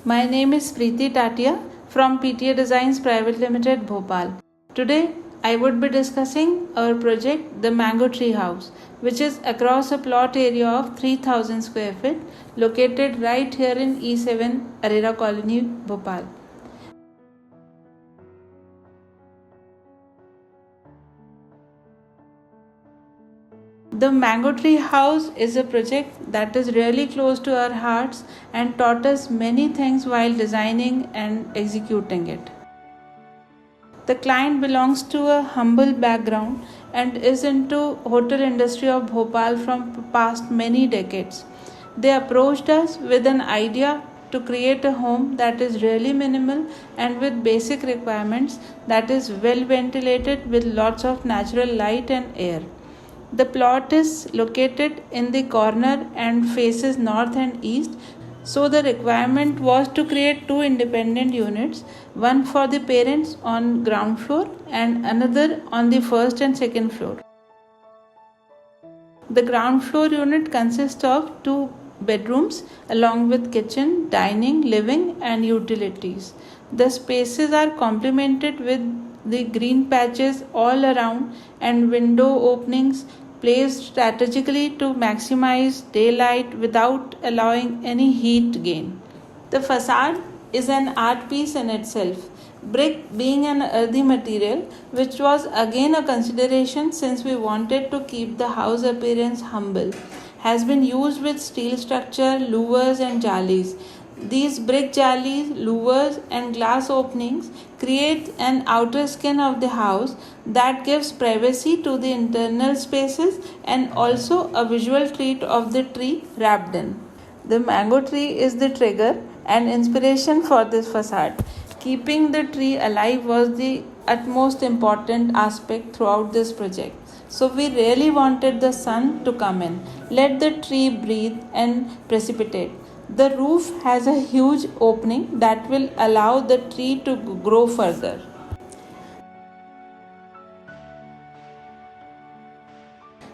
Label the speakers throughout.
Speaker 1: My name is Preeti Tatia from PTA Designs Private Limited, Bhopal. Today, I would be discussing our project, the Mango Tree House, which is across a plot area of 3000 square feet, located right here in E7 Arera Colony, Bhopal. The Mango Tree House is a project that is really close to our hearts and taught us many things while designing and executing it. The client belongs to a humble background and is into hotel industry of Bhopal from past many decades. They approached us with an idea to create a home that is really minimal and with basic requirements, that is well ventilated with lots of natural light and air. The plot is located in the corner and faces north and east, so the requirement was to create two independent units, one for the parents on ground floor and another on the first and second floor. The ground floor unit consists of two bedrooms along with kitchen, dining, living and utilities. The spaces are complemented with the green patches all around and window openings placed strategically to maximize daylight without allowing any heat gain. The facade is an art piece in itself, brick being an earthy material, which was again a consideration since we wanted to keep the house appearance humble, has been used with steel structure, louvers and jalis. These brick jalis, louvers and glass openings create an outer skin of the house that gives privacy to the internal spaces and also a visual treat of the tree wrapped in. The mango tree is the trigger and inspiration for this facade. Keeping the tree alive was the utmost important aspect throughout this project. So we really wanted the sun to come in, let the tree breathe and precipitate. The roof has a huge opening that will allow the tree to grow further.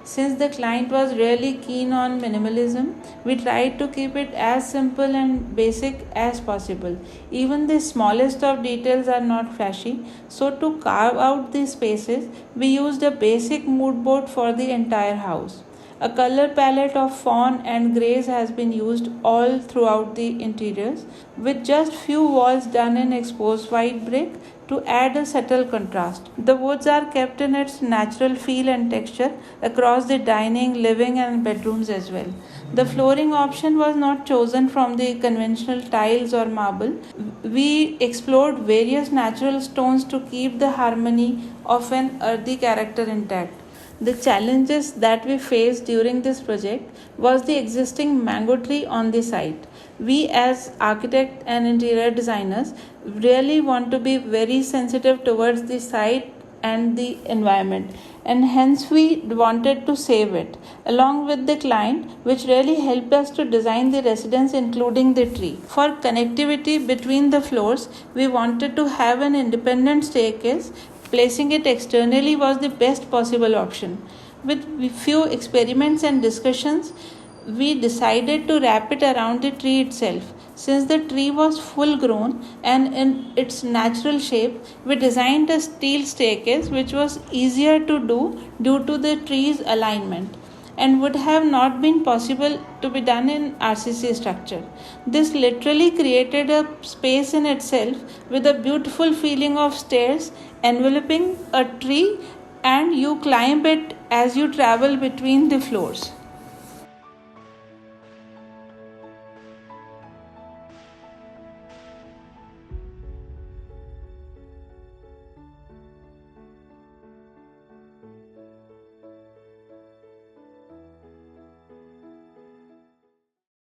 Speaker 1: Since the client was really keen on minimalism, we tried to keep it as simple and basic as possible. Even the smallest of details are not flashy, so to carve out these spaces, we used a basic mood board for the entire house. A color palette of fawn and greys has been used all throughout the interiors, with just few walls done in exposed white brick to add a subtle contrast. The woods are kept in its natural feel and texture across the dining, living and bedrooms as well. The flooring option was not chosen from the conventional tiles or marble. We explored various natural stones to keep the harmony of an earthy character intact. The challenges that we faced during this project was the existing mango tree on the site. We as architects and interior designers really want to be very sensitive towards the site and the environment, and hence we wanted to save it along with the client, which really helped us to design the residence including the tree. For connectivity between the floors, we wanted to have an independent staircase. Placing it externally was the best possible option. With few experiments and discussions, we decided to wrap it around the tree itself. Since the tree was full grown and in its natural shape, we designed a steel staircase which was easier to do due to the tree's alignment and would have not been possible to be done in RCC structure. This literally created a space in itself with a beautiful feeling of stairs enveloping a tree, and you climb it as you travel between the floors.